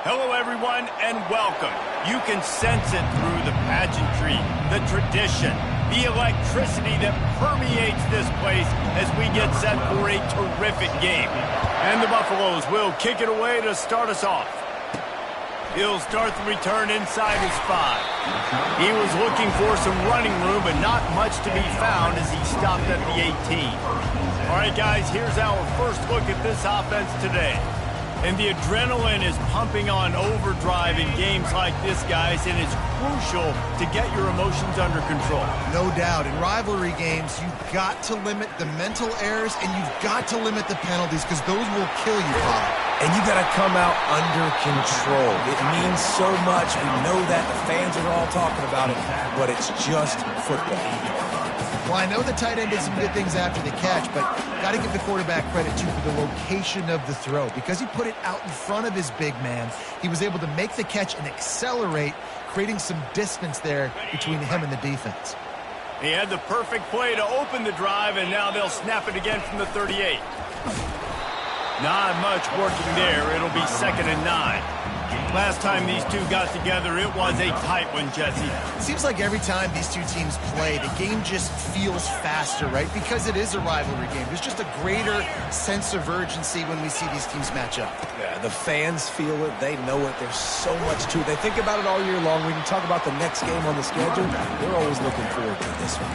Hello, everyone, and welcome. You can sense it through the pageantry, the tradition, the electricity that permeates this place as we get set for a terrific game. And the Buffaloes will kick it away to start us off. He'll start the return inside his 5. He was looking for some running room, but not much to be found as he stopped at the 18. All right, guys, here's our first look at this offense today. And the adrenaline is pumping on overdrive in games like this, guys, and it's crucial to get your emotions under control. No doubt. In rivalry games, you've got to limit the mental errors, and you've got to limit the penalties, because those will kill you, Bob. And you got to come out under control. It means so much. We know that. The fans are all talking about it, but it's just football. Well, I know the tight end did some good things after the catch, but got to give the quarterback credit, too, for the location of the throw. Because he put it out in front of his big man, he was able to make the catch and accelerate, creating some distance there between him and the defense. He had the perfect play to open the drive, and now they'll snap it again from the 38. Not much working there. It'll be 2nd and 9. Last time these two got together, it was a tight one, Jesse. Seems like every time these two teams play, the game just feels faster, right? Because it is a rivalry game. There's just a greater sense of urgency when we see these teams match up. Yeah, the fans feel it. They know it. There's so much to it. They think about it all year long. We can talk about the next game on the schedule. They're always looking forward to this one.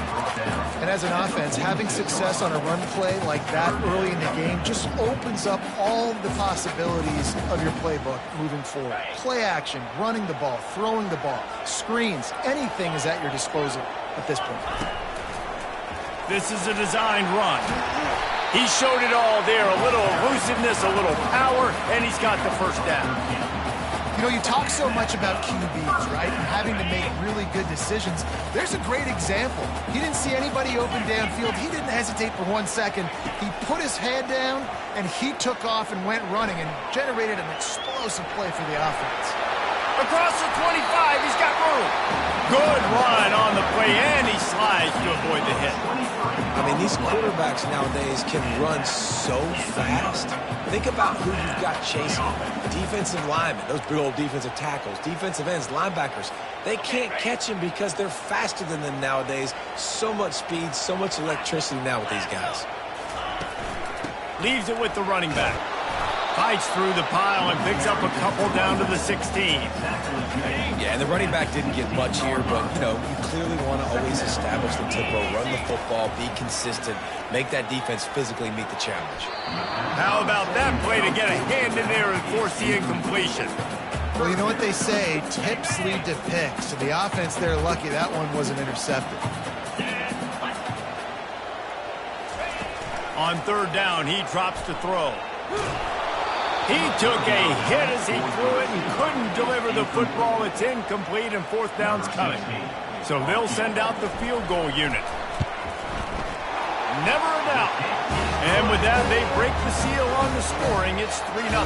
And as an offense, having success on a run play like that early in the game just opens up all the possibilities of your playbook moving forward. Play action, running the ball, throwing the ball, screens, anything is at your disposal at this point. This is a designed run. He showed it all there, a little elusiveness, a little power, and he's got the first down. You know, you talk so much about QBs, right, and having to make really good decisions. There's a great example. He didn't see anybody open downfield. He didn't hesitate for 1 second. He put his head down, and he took off and went running and generated an explosive play for the offense. Across the 25, he's got room. Good run on the play, and he slides to avoid the hit. I mean, these quarterbacks nowadays can run so fast. Think about who you've got chasing. Defensive linemen, those big old defensive tackles, defensive ends, linebackers. They can't catch him because they're faster than them nowadays. So much speed, so much electricity now with these guys. Leaves it with the running back. Fights through the pile and picks up a couple down to the 16. Yeah, and the running back didn't get much here, but, you know, you clearly want to always establish the tempo, run the football, be consistent, make that defense physically meet the challenge. How about that play to get a hand in there and force the incompletion? Well, you know what they say, tips lead to picks. So the offense, they're lucky that one wasn't intercepted. On 3rd down, he drops to throw. He took a hit as he threw it and couldn't deliver the football. It's incomplete, and 4th down's coming. So they'll send out the field goal unit. Never a doubt. And with that, they break the seal on the scoring. It's 3-0.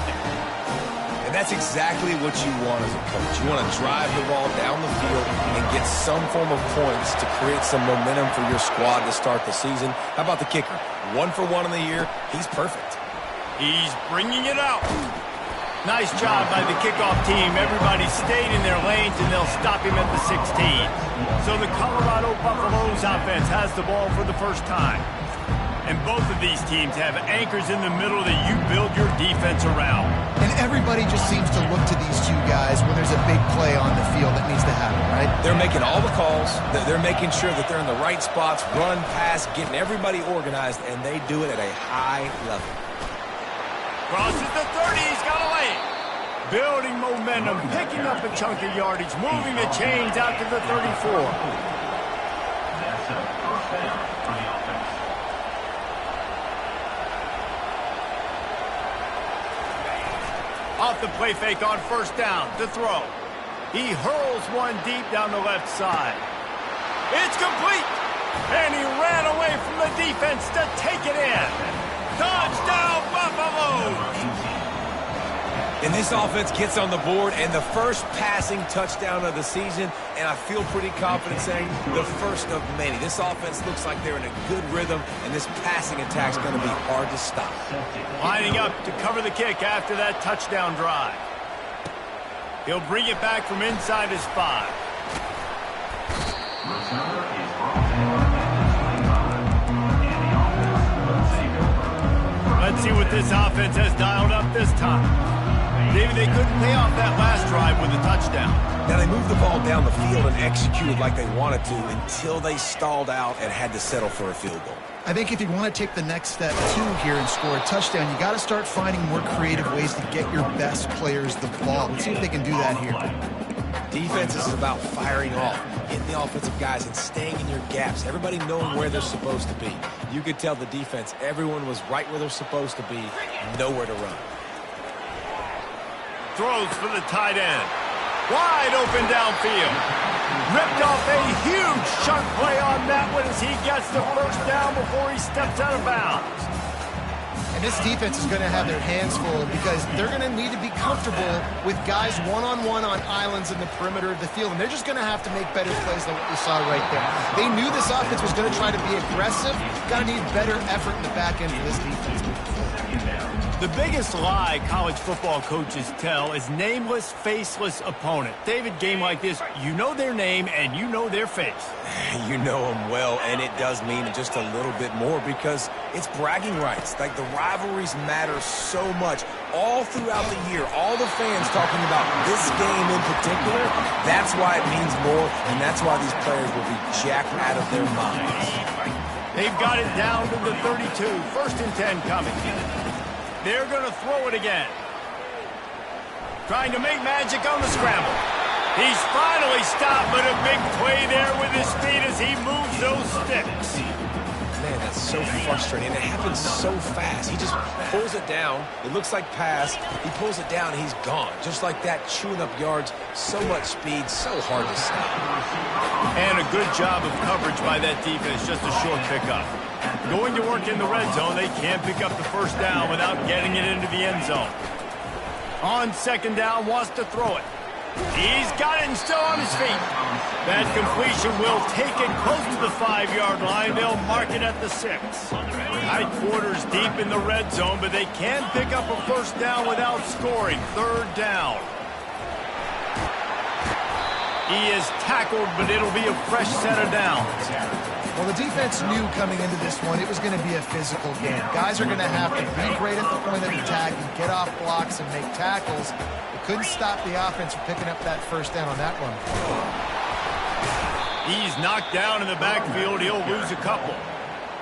And that's exactly what you want as a coach. You want to drive the ball down the field and get some form of points to create some momentum for your squad to start the season. How about the kicker? 1 for 1 in the year. He's perfect. He's bringing it out. Nice job by the kickoff team. Everybody stayed in their lanes, and they'll stop him at the 16. So the Colorado Buffaloes offense has the ball for the first time. And both of these teams have anchors in the middle that you build your defense around. And everybody just seems to look to these two guys when there's a big play on the field that needs to happen, right? They're making all the calls. They're making sure that they're in the right spots, run, pass, getting everybody organized, and they do it at a high level. Crosses the 30, he's got a lane. Building momentum, picking up a chunk of yardage, moving the chains out to the 34. Off the play fake on 1st down to throw. He hurls one deep down the left side. It's complete. And he ran away from the defense to take it in. Touchdown, Buffaloes! And this offense gets on the board, and the first passing touchdown of the season, and I feel pretty confident saying the first of many. This offense looks like they're in a good rhythm, and this passing attack's going to be hard to stop. Lining up to cover the kick after that touchdown drive. He'll bring it back from inside his 5. Let's see what this offense has dialed up this time. David, they couldn't pay off that last drive with a touchdown. Now, they moved the ball down the field and executed like they wanted to until they stalled out and had to settle for a field goal. I think if you want to take the next step, too, here and score a touchdown, you got to start finding more creative ways to get your best players the ball. Let's see if they can do that here. Defense is about firing off, hitting the offensive guys and staying in your gaps, everybody knowing where they're supposed to be. You could tell the defense, everyone was right where they're supposed to be, nowhere to run. Throws for the tight end. Wide open downfield. Ripped off a huge chunk play on that one as he gets the first down before he steps out of bounds. And this defense is going to have their hands full because they're going to need to be comfortable with guys one-on-one on islands in the perimeter of the field. And they're just going to have to make better plays than what we saw right there. They knew this offense was going to try to be aggressive. Got to need better effort in the back end for this defense. The biggest lie college football coaches tell is nameless, faceless opponent. David, game like this, you know their name and you know their face. You know them well, and it does mean just a little bit more because it's bragging rights. Like, the rivalries matter so much all throughout the year. All the fans talking about this game in particular, that's why it means more, and that's why these players will be jacked out of their minds. They've got it down to the 32. 1st and 10 coming. They're going to throw it again. Trying to make magic on the scramble. He's finally stopped, but a big play there with his feet as he moves those sticks. Man, that's so frustrating. And it happens so fast. He just pulls it down. It looks like pass. He pulls it down, and he's gone. Just like that, chewing up yards. So much speed, so hard to stop. And a good job of coverage by that defense. Just a short pickup. Going to work in the red zone, they can't pick up the first down without getting it into the end zone. On 2nd down, wants to throw it. He's got it and still on his feet. That completion will take it close to the 5-yard line. They'll mark it at the 6. Tight quarters deep in the red zone, but they can pick up a first down without scoring. 3rd down. He is tackled, but it'll be a fresh set of downs. Well, the defense knew coming into this one it was going to be a physical game. Guys are going to have to be great at the point of attack and get off blocks and make tackles. They couldn't stop the offense from picking up that first down on that one. He's knocked down in the backfield. He'll lose a couple.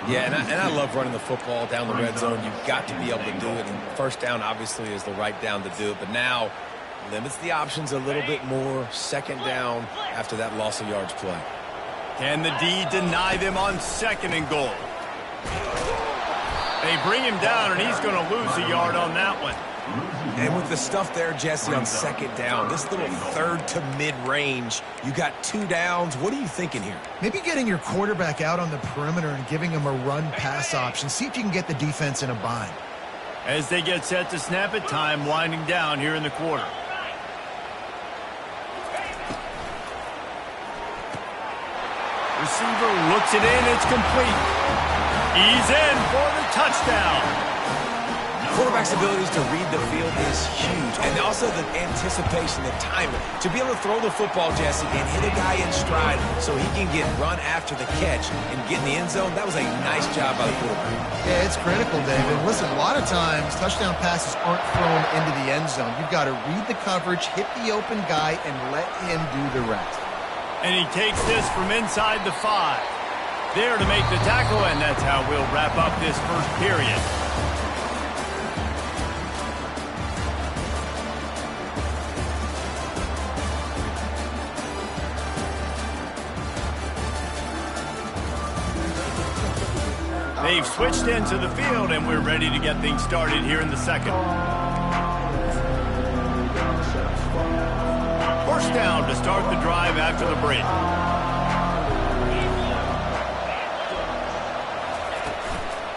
Yeah, and I love running the football down the red zone. You've got to be able to do it. And 1st down, obviously, is the right down to do it. But now limits the options a little bit more. 2nd down after that loss of yards play. Can the D deny them on 2nd and goal? They bring him down, and he's going to lose a yard on that one. And with the stuff there, Jesse, on 2nd down, this little 3rd to mid-range, you got 2 downs. What are you thinking here? Maybe getting your quarterback out on the perimeter and giving him a run-pass option. See if you can get the defense in a bind. As they get set to snap it, time winding down here in the quarter. Receiver looks it in. It's complete. He's in for the touchdown. Quarterback's abilities to read the field is huge. And also the anticipation, the timing. To be able to throw the football, Jesse, and hit a guy in stride so he can get run after the catch and get in the end zone, that was a nice job by the quarterback. Yeah, it's critical, David. Listen, a lot of times touchdown passes aren't thrown into the end zone. You've got to read the coverage, hit the open guy, and let him do the rest. And he takes this from inside the 5. There to make the tackle, and that's how we'll wrap up this first period. They've switched into the field, and we're ready to get things started here in the 2nd. First down to start the drive after the break.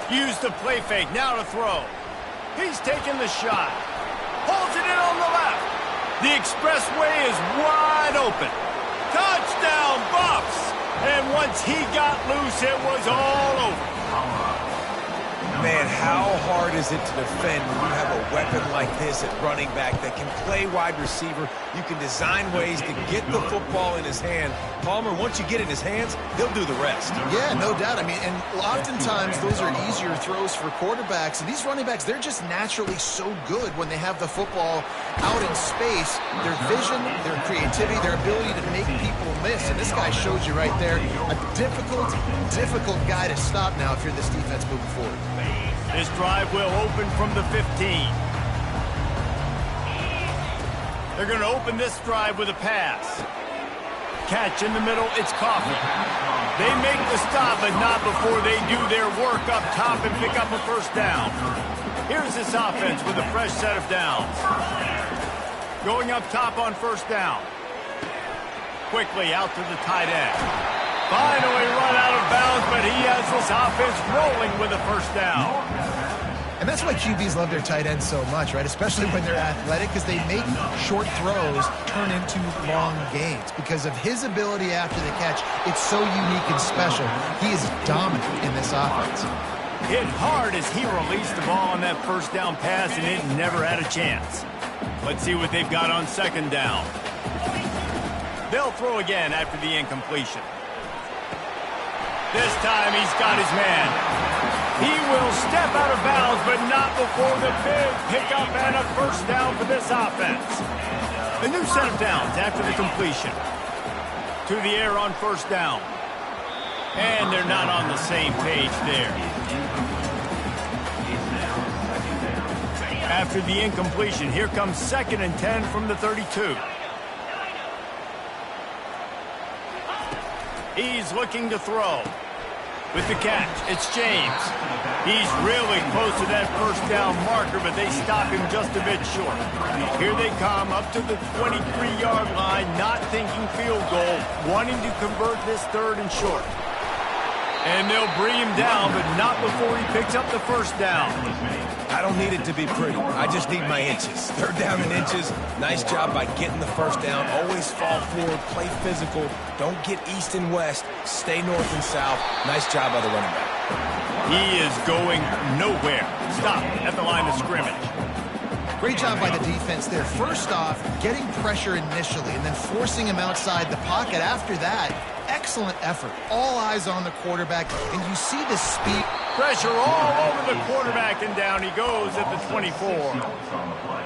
Use the play fake, now to throw. He's taking the shot. Pulls it in on the left. The expressway is wide open. Touchdown, Buffs! And once he got loose, it was all over. Man, how hard is it to defend when you have a weapon like this at running back that can play wide receiver? You can design ways to get the football in his hand. Palmer, once you get it in his hands, he'll do the rest. Yeah, no doubt. I mean, and oftentimes those are easier throws for quarterbacks. And these running backs, they're just naturally so good when they have the football out in space. Their vision, their creativity, their ability to make people miss. And this guy showed you right there a difficult guy to stop now if you're this defense moving forward. This drive will open from the 15. They're going to open this drive with a pass. Catch in the middle, it's Coffee. They make the stop, but not before they do their work up top and pick up a first down. Here's this offense with a fresh set of downs. Going up top on first down. Quickly out to the tight end. Finally run out of bounds, but he has this offense rolling with a first down. And that's why QBs love their tight ends so much, right? Especially when they're athletic, because they make short throws turn into long gains. Because of his ability after the catch, it's so unique and special. He is dominant in this offense. Hit hard as he released the ball on that first down pass, and it never had a chance. Let's see what they've got on second down. They'll throw again after the incompletion. This time he's got his man. He will step out of bounds, but not before the big pickup and a first down for this offense. A new set of downs after the completion. To the air on first down. And they're not on the same page there. After the incompletion, here comes 2nd and 10 from the 32. He's looking to throw. With the catch, it's James. He's really close to that first down marker, but they stop him just a bit short. Here they come up to the 23-yard line, not thinking field goal, wanting to convert this 3rd and short. And they'll bring him down, but not before he picks up the first down. I don't need it to be pretty. I just need my inches. 3rd down in inches. Nice job by getting the first down. Always fall forward, play physical. Don't get east and west. Stay north and south. Nice job by the running back. He is going nowhere. Stop at the line of scrimmage. Great job by the defense there. First off, getting pressure initially and then forcing him outside the pocket. After that, excellent effort. All eyes on the quarterback, and you see the speed. Pressure all over the quarterback, and down he goes at the 24.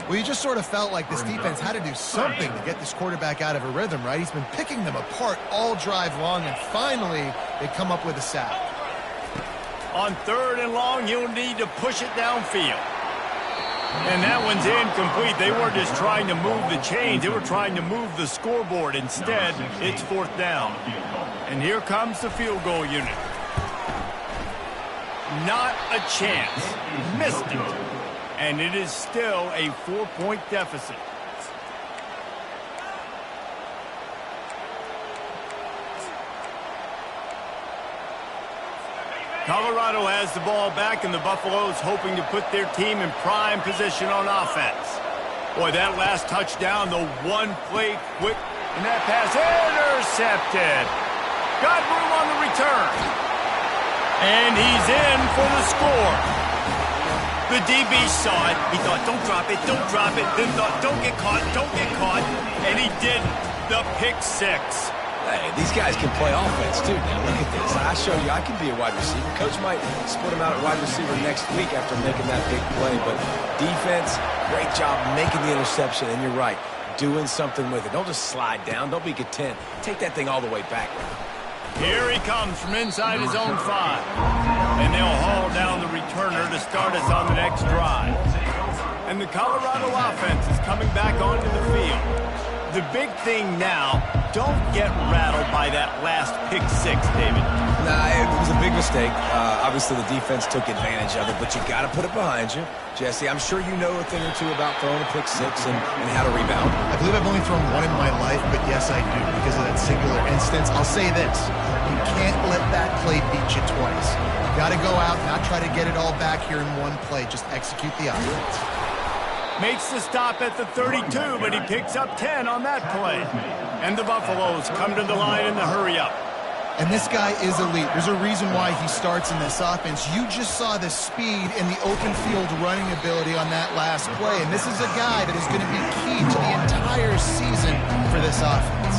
Well, you just sort of felt like this defense had to do something to get this quarterback out of a rhythm, right? He's been picking them apart all drive long, and finally they come up with a sack. On 3rd and long, he'll need to push it downfield. And that one's incomplete. They weren't just trying to move the chains. They were trying to move the scoreboard. Instead, it's 4th down. And here comes the field goal unit. Not a chance. Missed it. And it is still a 4-point deficit. Colorado has the ball back, and the Buffaloes hoping to put their team in prime position on offense. Boy, that last touchdown, the one play quick, and that pass intercepted. Got room on the return. And he's in for the score. The DB saw it. He thought, don't drop it, don't drop it. Then thought, don't get caught, don't get caught. And he didn't. The pick 6. Hey, these guys can play offense, too. Now, look at this. I show you I can be a wide receiver. Coach might split him out at wide receiver next week after making that big play. But defense, great job making the interception. And you're right, doing something with it. Don't just slide down. Don't be content. Take that thing all the way back. Here he comes from inside his own 5. And they'll haul down the returner to start us on the next drive. And the Colorado offense is coming back onto the field. The big thing now, don't get rattled by that last pick 6, David. Nah, it was a big mistake. Obviously, the defense took advantage of it, but you got to put it behind you. Jesse, I'm sure you know a thing or two about throwing a pick 6 and how to rebound. I believe I've only thrown one in my life, but yes, I do, because of that singular instance. I'll say this. You can't let that play beat you twice. You got to go out, not try to get it all back here in one play. Just execute the offense. Makes the stop at the 32, but he picks up 10 on that play. And the Buffaloes come to the line in the hurry-up. And this guy is elite. There's a reason why he starts in this offense. You just saw the speed and the open field running ability on that last play. And this is a guy that is going to be key to the entire season for this offense.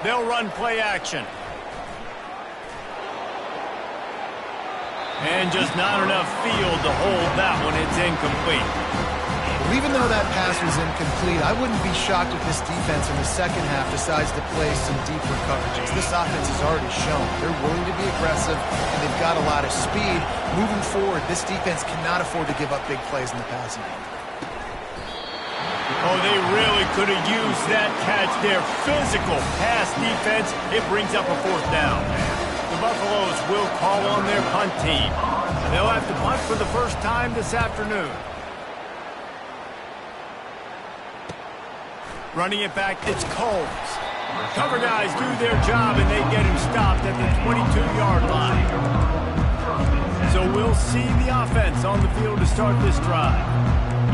They'll run play action. And just not enough field to hold that one. It's incomplete. Well, even though that pass was incomplete, I wouldn't be shocked if this defense in the second half decides to play some deeper coverages. This offense has already shown they're willing to be aggressive, and they've got a lot of speed. Moving forward, this defense cannot afford to give up big plays in the passing game. Oh, they really could have used that catch there. Physical pass defense. It brings up a fourth down. The Buffaloes will call on their punt team. They'll have to punt for the first time this afternoon. Running it back, it's Coles. Cover guys do their job, and they get him stopped at the 22-yard line. So we'll see the offense on the field to start this drive.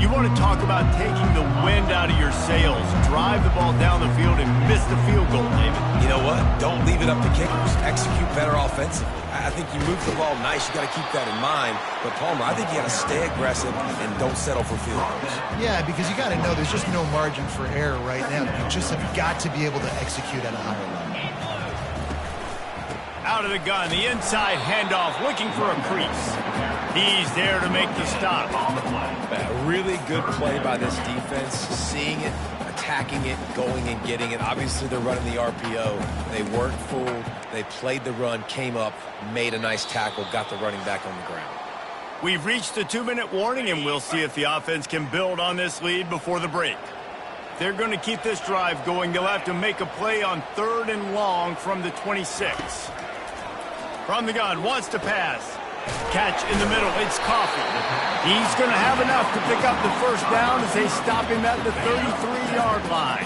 You want to talk about taking the wind out of your sails. Drive the ball down the field and miss the field goal, David. You know what? Don't leave it up to kickers. Execute better offensively. I think you move the ball nice. You got to keep that in mind. But, Palmer, I think you got to stay aggressive and don't settle for field goals. Yeah, because you got to know there's just no margin for error right now. You just have got to be able to execute at a higher level. Out of the gun, the inside handoff, looking for a crease. He's there to make the stop. A really good play by this defense, seeing it, attacking it, going and getting it. Obviously, they're running the RPO. They weren't fooled. They played the run, came up, made a nice tackle, got the running back on the ground. We've reached the 2-minute warning, and we'll see if the offense can build on this lead before the break. They're going to keep this drive going. They'll have to make a play on 3rd and long from the 26. From the gun, wants to pass. Catch in the middle, it's Coffee. He's going to have enough to pick up the first down as they stop him at the 33-yard line.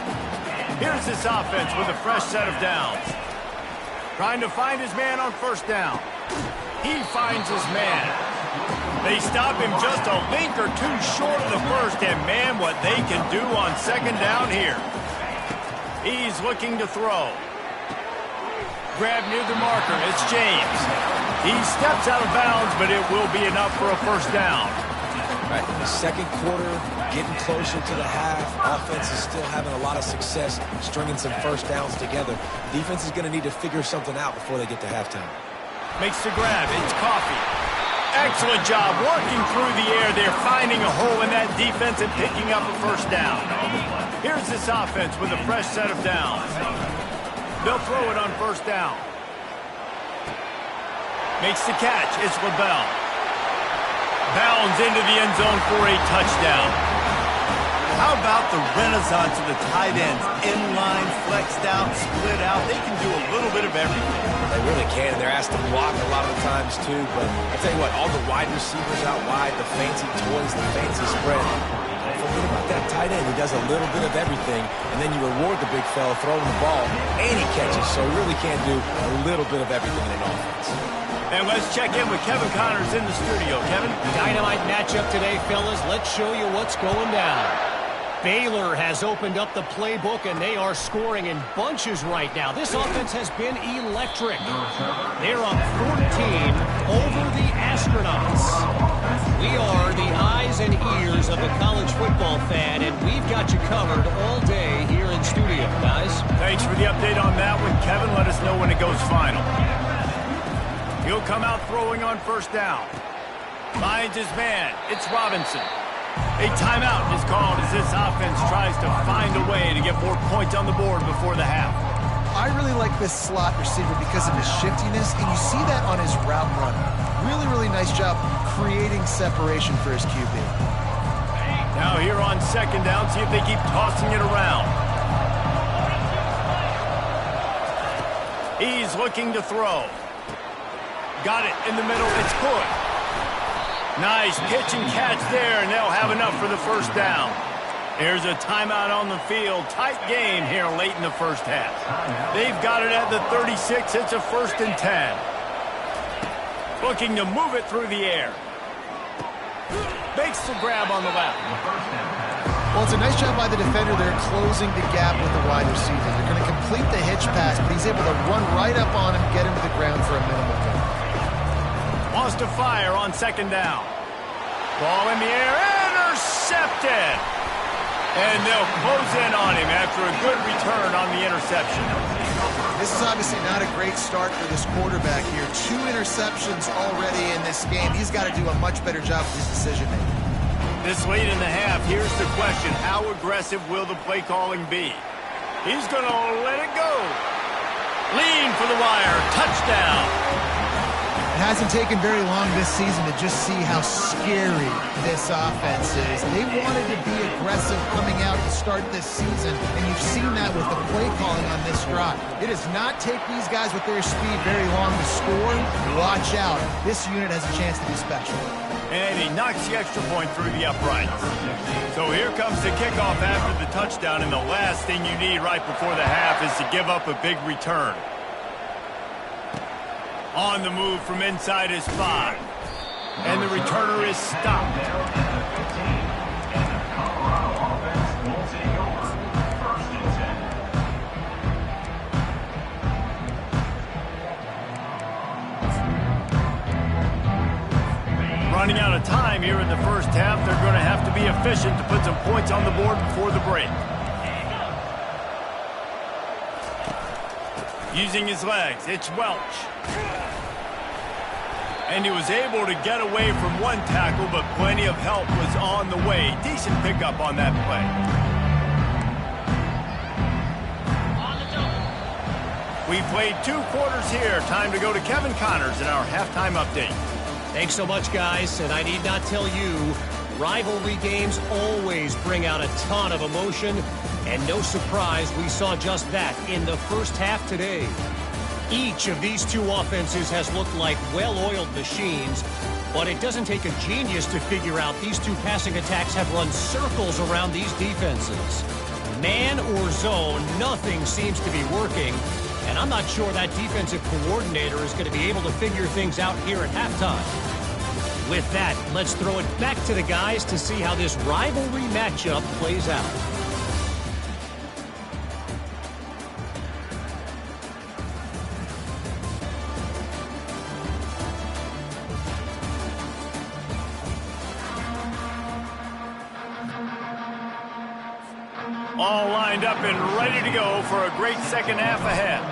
Here's this offense with a fresh set of downs. Trying to find his man on first down. He finds his man. They stop him just a link or two short of the first, and man, what they can do on second down here. He's looking to throw. Grab near the marker, it's James. He steps out of bounds, but it will be enough for a first down. Right, the second quarter, getting closer to the half. Offense is still having a lot of success stringing some first downs together. Defense is going to need to figure something out before they get to halftime. Makes the grab, it's Coffee. Excellent job working through the air. They're finding a hole in that defense and picking up a first down. Here's this offense with a fresh set of downs. They'll throw it on first down. Makes the catch. It's LaBelle. Bounds into the end zone for a touchdown. How about the renaissance of the tight ends? Inline, flexed out, split out. They can do a little bit of everything. They really can. They're asked to block a lot of the times, too. But I'll tell you what, all the wide receivers out wide, the fancy toys, the fancy spread. Don't forget about that tight end. He does a little bit of everything, and then you reward the big fella throwing the ball, and he catches. So he really can do a little bit of everything in an offense. And let's check in with Kevin Connors in the studio. Kevin? Dynamite matchup today, fellas. Let's show you what's going down. Baylor has opened up the playbook, and they are scoring in bunches right now. This offense has been electric. They're up 14 over the Astronauts. We are the eyes and ears of the college football fan, and we've got you covered all day here in studio, guys. Thanks for the update on that one, Kevin. Let us know when it goes final. He'll come out throwing on first down. Finds his man. It's Robinson. A timeout is called as this offense tries to find a way to get more points on the board before the half. I really like this slot receiver because of his shiftiness, and you see that on his route running. Really, really nice job creating separation for his QB. Now here on second down, see if they keep tossing it around. He's looking to throw. Got it in the middle. It's good. Nice pitch and catch there, and they'll have enough for the first down. There's a timeout on the field. Tight game here late in the first half. They've got it at the 36. It's a 1st and 10. Looking to move it through the air. makes the grab on the left. Well, it's a nice job by the defender there closing the gap with the wide receiver. They're going to complete the hitch pass, but he's able to run right up on him, get him to the ground for a minimal gain. Wants to fire on second down. Ball in the air, intercepted. And they'll close in on him after a good return on the interception. This is obviously not a great start for this quarterback here. 2 interceptions already in this game. He's got to do a much better job with his decision-making. This late in the half, here's the question. How aggressive will the play calling be? He's going to let it go. Lean for the wire. Touchdown. It hasn't taken very long this season to just see how scary this offense is. They wanted to be aggressive coming out to start this season, and you've seen that with the play calling on this drive. It does not take these guys with their speed very long to score. Watch out. This unit has a chance to be special. And he knocks the extra point through the uprights. So here comes the kickoff after the touchdown, and the last thing you need right before the half is to give up a big return. On the move from inside his 5. And the returner is stopped. Running out of time here in the first half. They're going to have to be efficient to put some points on the board before the break. Using his legs, it's Welch. And he was able to get away from one tackle, but plenty of help was on the way. Decent pickup on that play. We played 2 quarters here. Time to go to Kevin Connors in our halftime update. Thanks so much, guys. And I need not tell you, rivalry games always bring out a ton of emotion. And no surprise, we saw just that in the first half today. Each of these 2 offenses has looked like well-oiled machines, but it doesn't take a genius to figure out these 2 passing attacks have run circles around these defenses. Man or zone, nothing seems to be working, and I'm not sure that defensive coordinator is going to be able to figure things out here at halftime. With that, let's throw it back to the guys to see how this rivalry matchup plays out. All lined up and ready to go for a great second half ahead.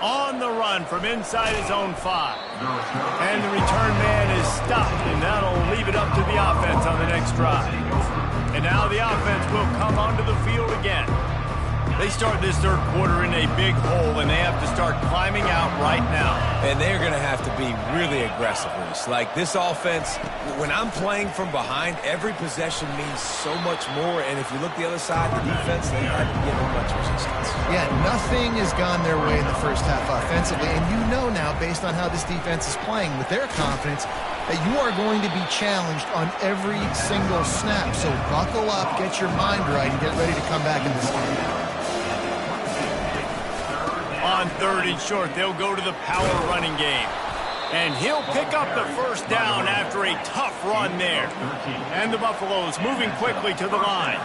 On the run from inside his own 5. And the return man is stopped, and that'll leave it up to the offense on the next drive. And now the offense will come onto the field again. They start this third quarter in a big hole, and they have to start climbing out right now. And they're going to have to be really aggressive, Reese. Like, this offense, when I'm playing from behind, every possession means so much more. And if you look the other side, the defense, they haven't given much resistance. Yeah, nothing has gone their way in the first half offensively. And you know now, based on how this defense is playing, with their confidence, that you are going to be challenged on every single snap. So buckle up, get your mind right, and get ready to come back in this game. On 3rd and short, they'll go to the power running game. And he'll pick up the first down after a tough run there. And the Buffaloes moving quickly to the line.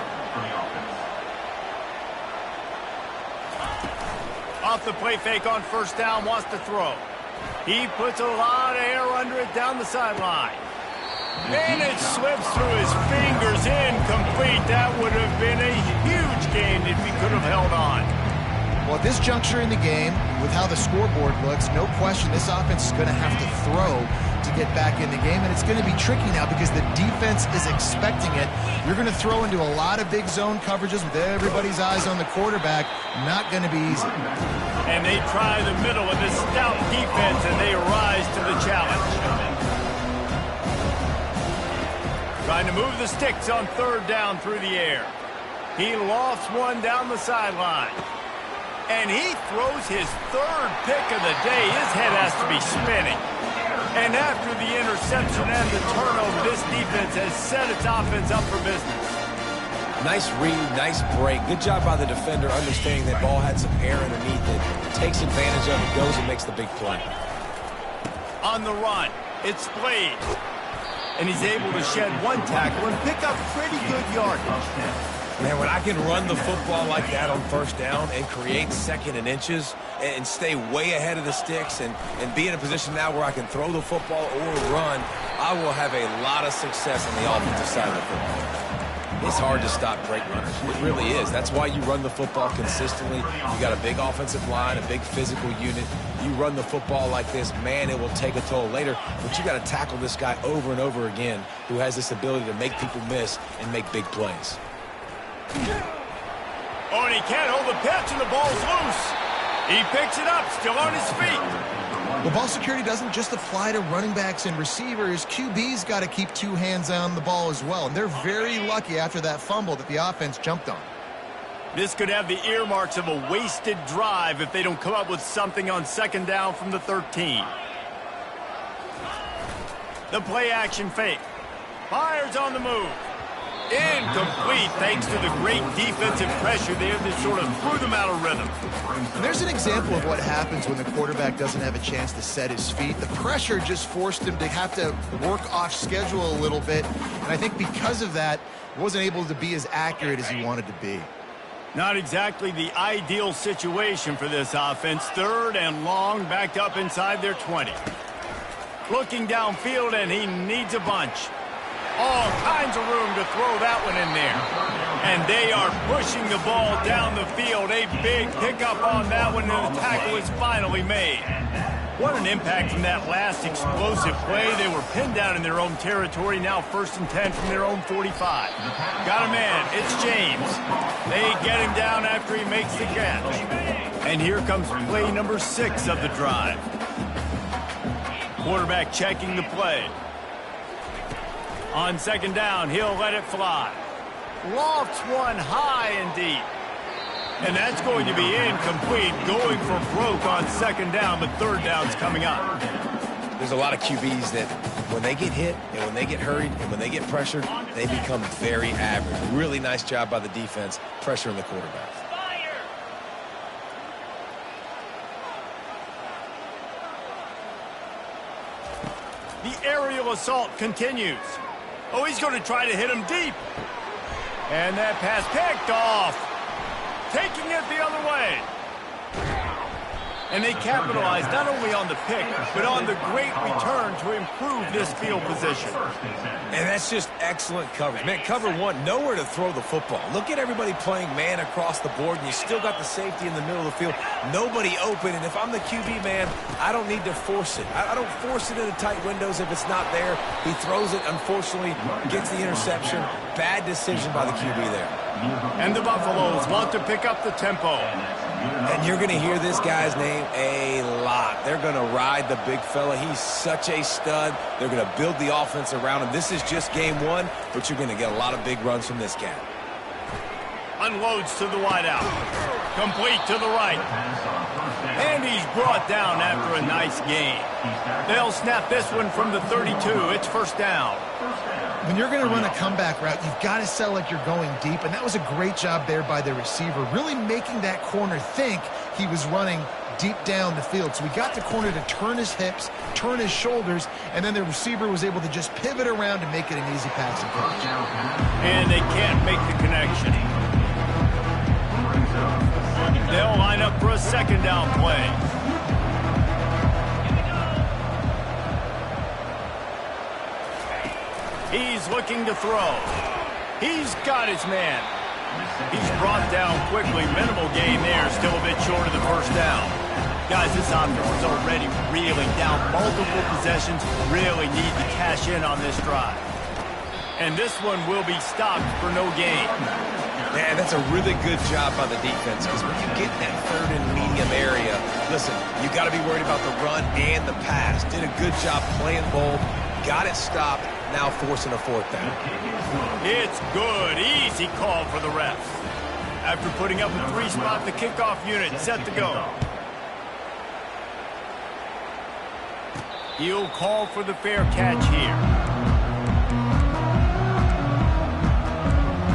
Off the play fake on first down, wants to throw. He puts a lot of air under it down the sideline. And it slips through his fingers, incomplete. That would have been a huge gain if he could have held on. Well, at this juncture in the game, with how the scoreboard looks, no question this offense is going to have to throw to get back in the game, and it's going to be tricky now because the defense is expecting it. You're going to throw into a lot of big zone coverages with everybody's eyes on the quarterback. Not going to be easy. And they try the middle of this stout defense, and they rise to the challenge. Trying to move the sticks on 3rd down through the air. He lofts one down the sideline. And he throws his 3rd pick of the day. His head has to be spinning. And after the interception and the turnover, this defense has set its offense up for business. Nice read, nice break. Good job by the defender understanding that ball had some air underneath it. Takes advantage of it, goes and makes the big play. On the run, it's Blade. And he's able to shed one tackle and pick up pretty good yardage. Man, when I can run the football like that on first down and create second and inches and stay way ahead of the sticks and be in a position now where I can throw the football or run, I will have a lot of success on the offensive side of the football. It's hard to stop great runners. It really is. That's why you run the football consistently. You got a big offensive line, a big physical unit. You run the football like this, man, it will take a toll later. But you got to tackle this guy over and over again who has this ability to make people miss and make big plays. Oh, and he can't hold the pitch, and the ball's loose. He picks it up, still on his feet. Well, ball security doesn't just apply to running backs and receivers. QB's got to keep two hands on the ball as well. And they're very lucky after that fumble that the offense jumped on. This could have the earmarks of a wasted drive if they don't come up with something on second down from the 13. The play action fake. Fires on the move. Incomplete thanks to the great defensive pressure there that sort of threw them out of rhythm. And there's an example of what happens when the quarterback doesn't have a chance to set his feet. The pressure just forced him to have to work off schedule a little bit. And I think because of that, he wasn't able to be as accurate as he wanted to be. Not exactly the ideal situation for this offense. Third and long, backed up inside their 20. Looking downfield, and he needs a bunch. All kinds of room to throw that one in there. And they are pushing the ball down the field. A big pickup on that one, and the tackle is finally made. What an impact from that last explosive play. They were pinned down in their own territory, now 1st and 10 from their own 45. Got a man, it's James. They get him down after he makes the catch. And here comes play number 6 of the drive. Quarterback checking the play. On second down, he'll let it fly. Lofts one high and deep. And that's going to be incomplete, going for broke on second down, but third down's coming up. There's a lot of QBs that when they get hit and when they get hurried and when they get pressured, they become very average. Really nice job by the defense, pressuring the quarterback. The aerial assault continues. Oh, he's going to try to hit him deep. And that pass picked off. Taking it the other way. And they capitalized not only on the pick, but on the great return to improve this field position. And that's just excellent coverage. Man, cover one, nowhere to throw the football. Look at everybody playing man across the board, and you still got the safety in the middle of the field. Nobody open, and if I'm the QB, man, I don't need to force it. I don't force it into tight windows if it's not there. He throws it, unfortunately, gets the interception. Bad decision by the QB there. And the Buffaloes want to pick up the tempo. And you're going to hear this guy's name a lot. They're going to ride the big fella. He's such a stud. They're going to build the offense around him. This is just game one, but you're going to get a lot of big runs from this guy. Unloads to the wideout. Complete to the right. And he's brought down after a nice gain. They'll snap this one from the 32. It's first down. When you're going to run a comeback route, you've got to sell like you're going deep, and that was a great job there by the receiver, really making that corner think he was running deep down the field. So we got the corner to turn his hips, turn his shoulders, and then the receiver was able to just pivot around and make it an easy pass and catch. And they can't make the connection. They'll line up for a second down play. He's looking to throw. He's got his man. He's brought down quickly. Minimal gain there. Still a bit short of the first down. Guys, this offense was already reeling down. Multiple possessions. Really need to cash in on this drive. And this one will be stopped for no gain. Man, that's a really good job by the defense, because when you get in that third and medium area, listen, you got to be worried about the run and the pass. Did a good job playing bold. Got it stopped. Now forcing a fourth down. It's good. Easy call for the refs. After putting up a 3-spot, the kickoff unit set to go. He'll call for the fair catch here.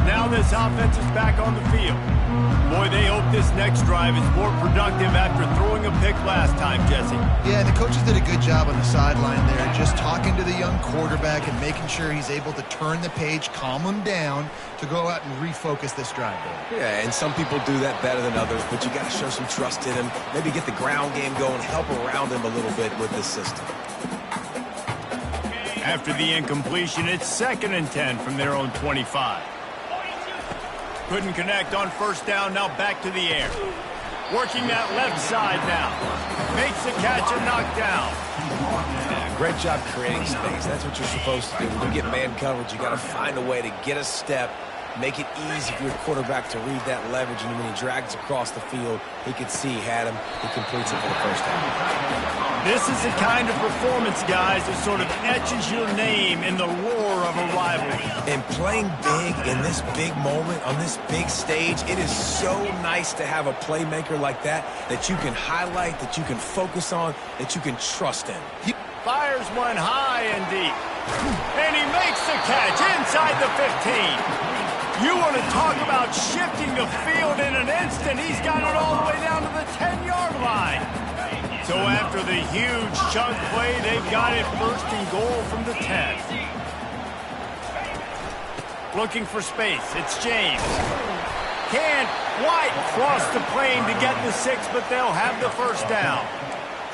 Now now this offense is back on the field. Boy, they hope this next drive is more productive after throwing a pick last time, Jesse. Yeah, and the coaches did a good job on the sideline there, just talking to the young quarterback and making sure he's able to turn the page, calm him down to go out and refocus this drive. Yeah, and some people do that better than others, but you got to show some trust in him, maybe get the ground game going, help around him a little bit with this system. After the incompletion, it's 2nd and 10 from their own 25. Couldn't connect on first down, now back to the air. Working that left side now. Makes the catch and knocked down. Yeah, great job creating space. That's what you're supposed to do. When you get man coverage, you got to find a way to get a step, make it easy for your quarterback to read that leverage, and when he drags across the field, he could see he had him. He completes it for the first down. This is the kind of performance, guys, that sort of etches your name in the roar of a rivalry. And playing big in this big moment, on this big stage, it is so nice to have a playmaker like that you can highlight, that you can focus on, that you can trust in. He fires one high and deep. And he makes the catch inside the 15. You want to talk about shifting the field in an instant. He's got it all the way down to the 10-yard line. So after the huge chunk play, they've got it 1st and goal from the 10. Looking for space. It's James. Can't quite cross the plane to get the 6, but they'll have the first down.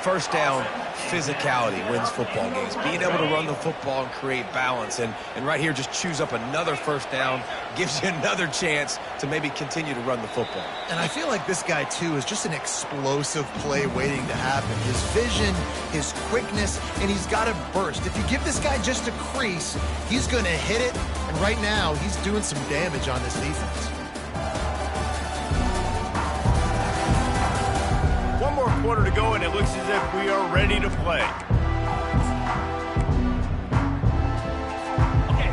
First down, physicality wins football games. Being able to run the football and create balance. And right here, just choose up another first down, gives you another chance to maybe continue to run the football. And I feel like this guy, too, is just an explosive play waiting to happen. His vision, his quickness, and he's got a burst. If you give this guy just a crease, he's going to hit it. And right now, he's doing some damage on this defense. One more quarter to go, and it looks as if we are ready to play.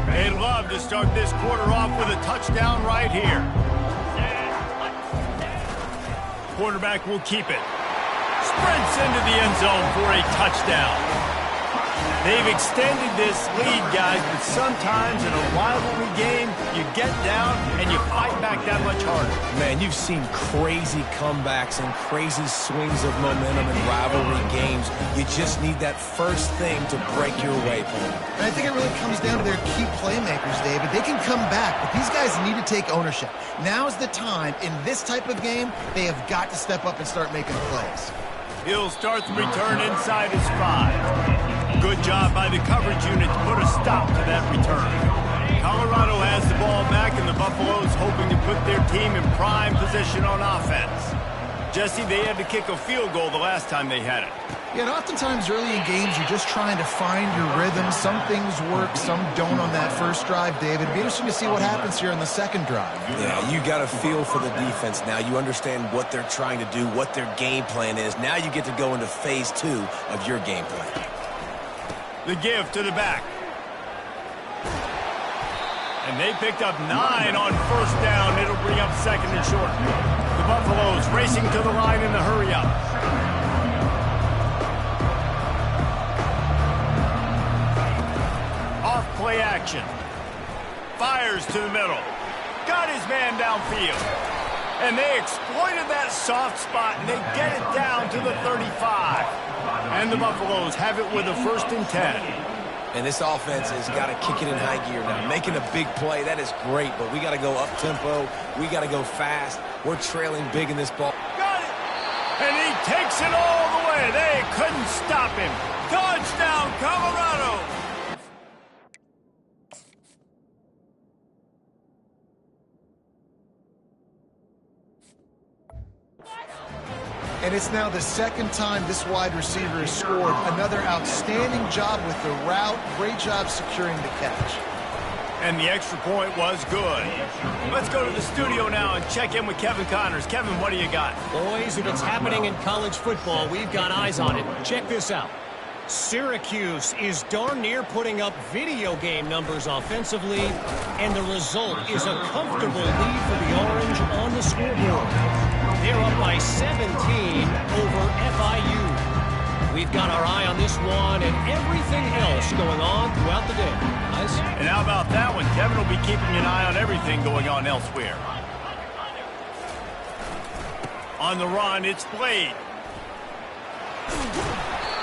They'd love to start this quarter off with a touchdown right here. Quarterback will keep it. Sprints into the end zone for a touchdown. They've extended this lead, guys, but sometimes in a rivalry game, you get down and you fight back that much harder. Man, you've seen crazy comebacks and crazy swings of momentum in rivalry games. You just need that first thing to break your way, Paul. And I think it really comes down to their key playmakers, David. They can come back, but these guys need to take ownership. Now's the time. In this type of game, they have got to step up and start making plays. He'll start the return inside his 5. Good job by the coverage unit to put a stop to that return. Colorado has the ball back, and the Buffaloes hoping to put their team in prime position on offense. Jesse, they had to kick a field goal the last time they had it. Yeah, and oftentimes early in games, you're just trying to find your rhythm. Some things work, some don't on that first drive, David. It'd be interesting to see what happens here on the second drive. Yeah, you got a feel for the defense now. You understand what they're trying to do, what their game plan is. Now you get to go into phase 2 of your game plan. The give to the back. And they picked up 9 on first down. It'll bring up 2nd and short. The Buffaloes racing to the line in the hurry-up. Off play action. Fires to the middle. Got his man downfield. And they exploited that soft spot, and they get it down to the 35. And the Buffaloes have it with a 1st and 10. And this offense has got to kick it in high gear now. Making a big play, that is great, but we got to go up-tempo. We got to go fast. We're trailing big in this ball. Got it! And he takes it all the way. They couldn't stop him. Touchdown, Colorado! And it's now the second time this wide receiver has scored. Another outstanding job with the route. Great job securing the catch. And the extra point was good. Let's go to the studio now and check in with Kevin Connors. Kevin, what do you got? Boys, if it's happening in college football, we've got eyes on it. Check this out. Syracuse is darn near putting up video game numbers offensively, and the result is a comfortable lead for the Orange on the scoreboard. They're up by 17 over FIU. We've got our eye on this this one and everything else going on throughout the day, guys. And how about that one? Kevin will be keeping an eye on everything going on elsewhere. On the run, it's Blade.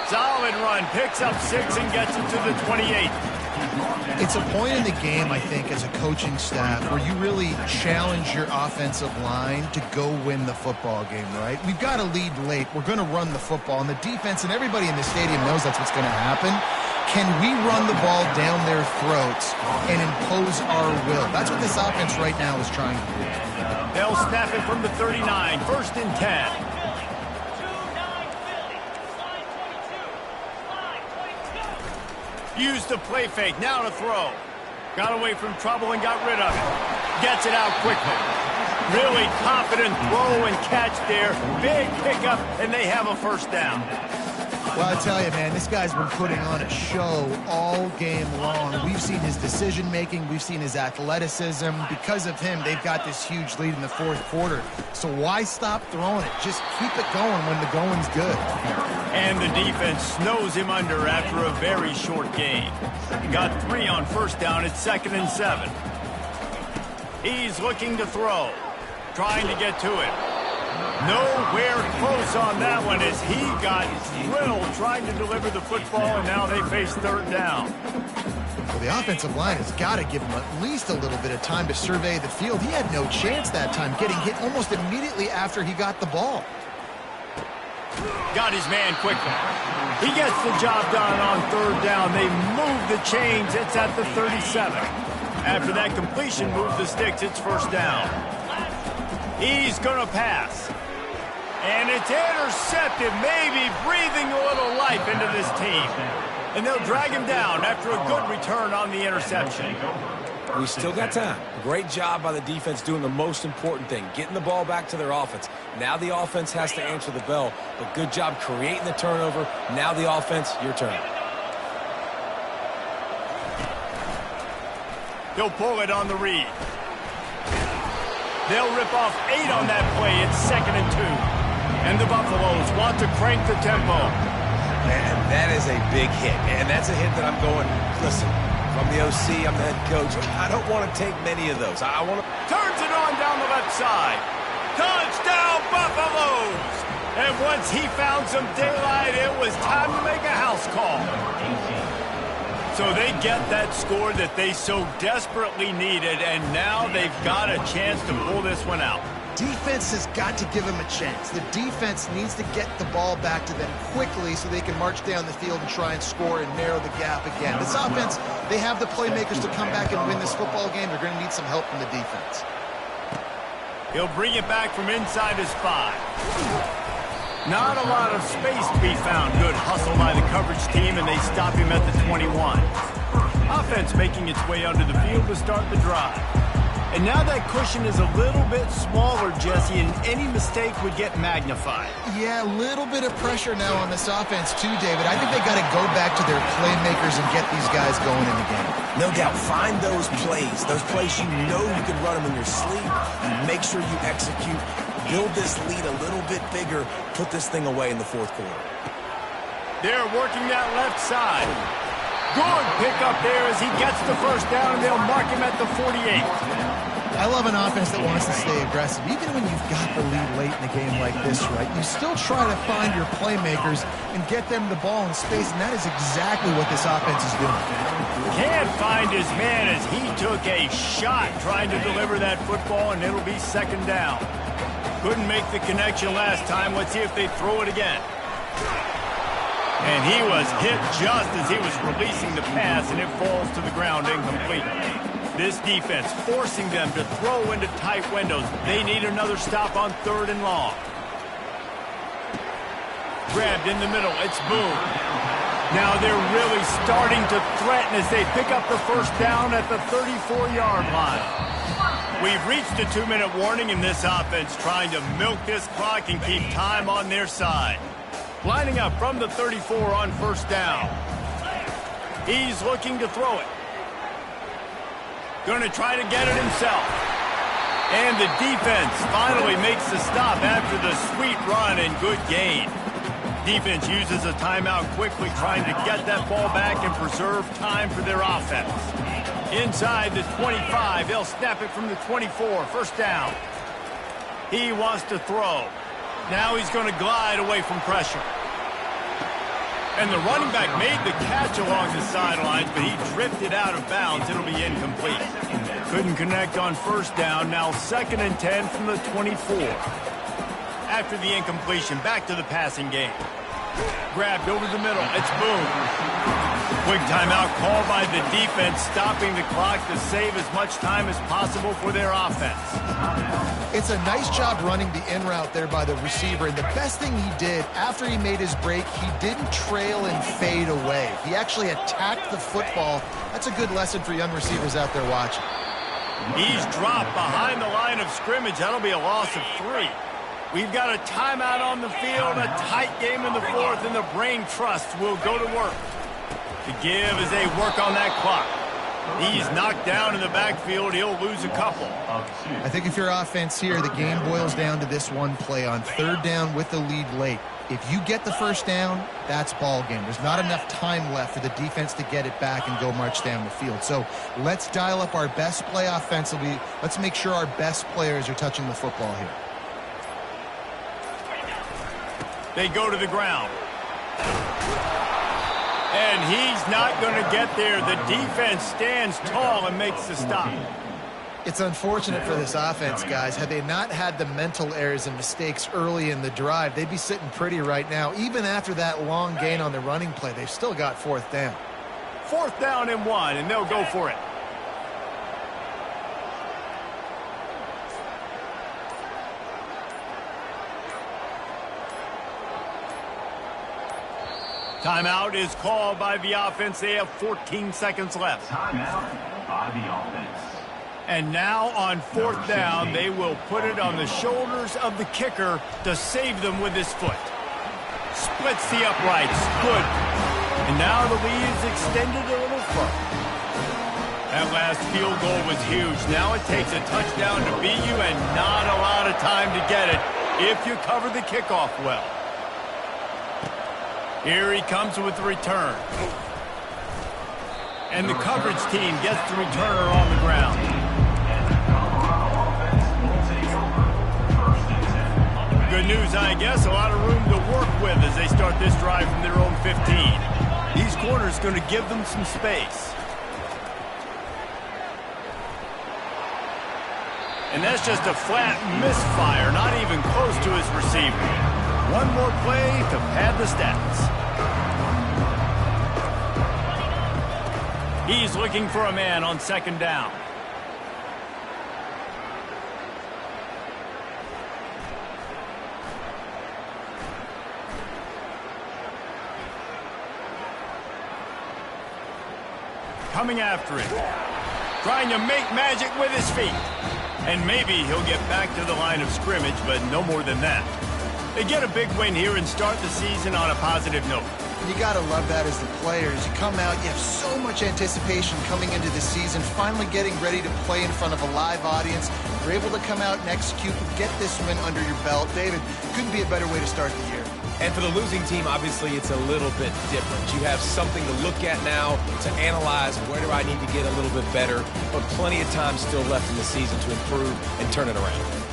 Solid run, picks up 6 and gets it to the 28. It's a point in the game, I think, as a coaching staff where you really challenge your offensive line to go win the football game, right? We've got to lead late. We're going to run the football. And the defense and everybody in the stadium knows that's what's going to happen. Can we run the ball down their throats and impose our will? That's what this offense right now is trying to do. They'll snap it from the 39, 1st and 10. Used the play fake, now to throw. Got away from trouble and got rid of it. Gets it out quickly. Really confident throw and catch there. Big pickup, and they have a 1st down. Well, I tell you, man, this guy's been putting on a show all game long. We've seen his decision-making. We've seen his athleticism. Because of him, they've got this huge lead in the 4th quarter. So why stop throwing it? Just keep it going when the going's good. And the defense snows him under after a very short gain. He got 3 on 1st down at 2nd and 7. He's looking to throw, trying to get to it. Nowhere close on that one as he got drilled trying to deliver the football, and now they face 3rd down. Well, the offensive line has got to give him at least a little bit of time to survey the field. He had no chance that time, getting hit almost immediately after he got the ball. Got his man quickly. He gets the job done on 3rd down. They move the chains. It's at the 37. After that completion, move the sticks. It's 1st down. He's going to pass. And it's intercepted, maybe breathing a little life into this team. And they'll drag him down after a good return on the interception. We still got time. Great job by the defense doing the most important thing, getting the ball back to their offense. Now the offense has to answer the bell, but good job creating the turnover. Now the offense, your turn. He'll pull it on the read. They'll rip off 8 on that play. It's 2nd and 2. And the Buffaloes want to crank the tempo. Man, that is a big hit. And that's a hit that I'm going, listen, from the OC, I'm the head coach. I don't want to take many of those. I want to... Turns it on down the left side. Touchdown, Buffaloes! And once he found some daylight, it was time to make a house call. So they get that score that they so desperately needed, and now they've got a chance to pull this one out. Defense has got to give him a chance. The defense needs to get the ball back to them quickly so they can march down the field and try and score and narrow the gap again. This offense, they have the playmakers to come back and win this football game. They're going to need some help from the defense. He'll bring it back from inside his 5. Not a lot of space to be found. Good hustle by the coverage team, and they stop him at the 21. Offense making its way onto the field to start the drive. And now that cushion is a little bit smaller, Jesse, and any mistake would get magnified. Yeah, a little bit of pressure now on this offense too, David. I think they got to go back to their playmakers and get these guys going in the game. No doubt, find those plays you know you can run them in your sleep. Make sure you execute. Build this lead a little bit bigger. Put this thing away in the 4th quarter. They're working that left side. Good pickup there as he gets the 1st down, and they'll mark him at the 48. I love an offense that wants to stay aggressive. Even when you've got the lead late in a game like this, right, you still try to find your playmakers and get them the ball in space, and that is exactly what this offense is doing. Can't find his man as he took a shot trying to deliver that football, and it'll be 2nd down. Couldn't make the connection last time. Let's see if they throw it again. And he was hit just as he was releasing the pass, and it falls to the ground incomplete. This defense forcing them to throw into tight windows. They need another stop on 3rd and long. Grabbed in the middle. It's Boone. Now they're really starting to threaten as they pick up the 1st down at the 34-yard line. We've reached a 2-minute warning in this offense, trying to milk this clock and keep time on their side. Lining up from the 34 on 1st down. He's looking to throw it. Going to try to get it himself. And the defense finally makes the stop after the sweet run and good gain. Defense uses a timeout quickly, trying to get that ball back and preserve time for their offense. Inside the 25, they'll snap it from the 24. First down. He wants to throw. Now he's going to glide away from pressure. And the running back made the catch along the sidelines, but he drifted out of bounds. It'll be incomplete. Couldn't connect on first down. Now 2nd and 10 from the 24. After the incompletion, back to the passing game. Grabbed over the middle. It's Boone. Quick timeout called by the defense, stopping the clock to save as much time as possible for their offense. It's a nice job running the in route there by the receiver, and the best thing he did after he made his break, he didn't trail and fade away. He actually attacked the football. That's a good lesson for young receivers out there watching. He's dropped behind the line of scrimmage. That'll be a loss of 3. We've got a timeout on the field, a tight game in the 4th, and the Brain Trust will go to work. To give as they work on that clock. He's knocked down in the backfield. He'll lose a couple. I think if you're offense here, the game boils down to this one play on 3rd down with the lead late. If you get the first down, that's ball game. There's not enough time left for the defense to get it back and go march down the field. So let's dial up our best play offensively. Let's make sure our best players are touching the football here. They go to the ground. And he's not going to get there. The defense stands tall and makes the stop. It's unfortunate for this offense, guys. Had they not had the mental errors and mistakes early in the drive, they'd be sitting pretty right now. Even after that long gain on the running play, they've still got 4th down. 4th down and 1, and they'll go for it. Timeout is called by the offense. They have 14 seconds left. Timeout by the offense. And now on 4th down, they will put it on the shoulders of the kicker to save them with his foot. Splits the uprights. Good. And now the lead is extended a little further. That last field goal was huge. Now it takes a touchdown to beat you and not a lot of time to get it if you cover the kickoff well. Here he comes with the return. And the coverage team gets the returner on the ground. Good news, I guess. A lot of room to work with as they start this drive from their own 15. These corners going to give them some space. And that's just a flat misfire, not even close to his receiver. One more play to pad the stats. He's looking for a man on 2nd down. Coming after him. Trying to make magic with his feet. And maybe he'll get back to the line of scrimmage, but no more than that. They get a big win here and start the season on a positive note. You got to love that as the players. You come out, you have so much anticipation coming into the season, finally getting ready to play in front of a live audience. You're able to come out and execute and get this win under your belt. David, couldn't be a better way to start the year. And for the losing team, obviously, it's a little bit different. You have something to look at now, to analyze where do I need to get a little bit better, but plenty of time still left in the season to improve and turn it around.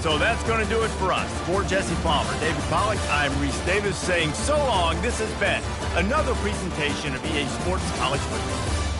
So that's going to do it for us. For Jesse Palmer, David Pollack, I'm Reese Davis saying so long. This has been another presentation of EA Sports College Football.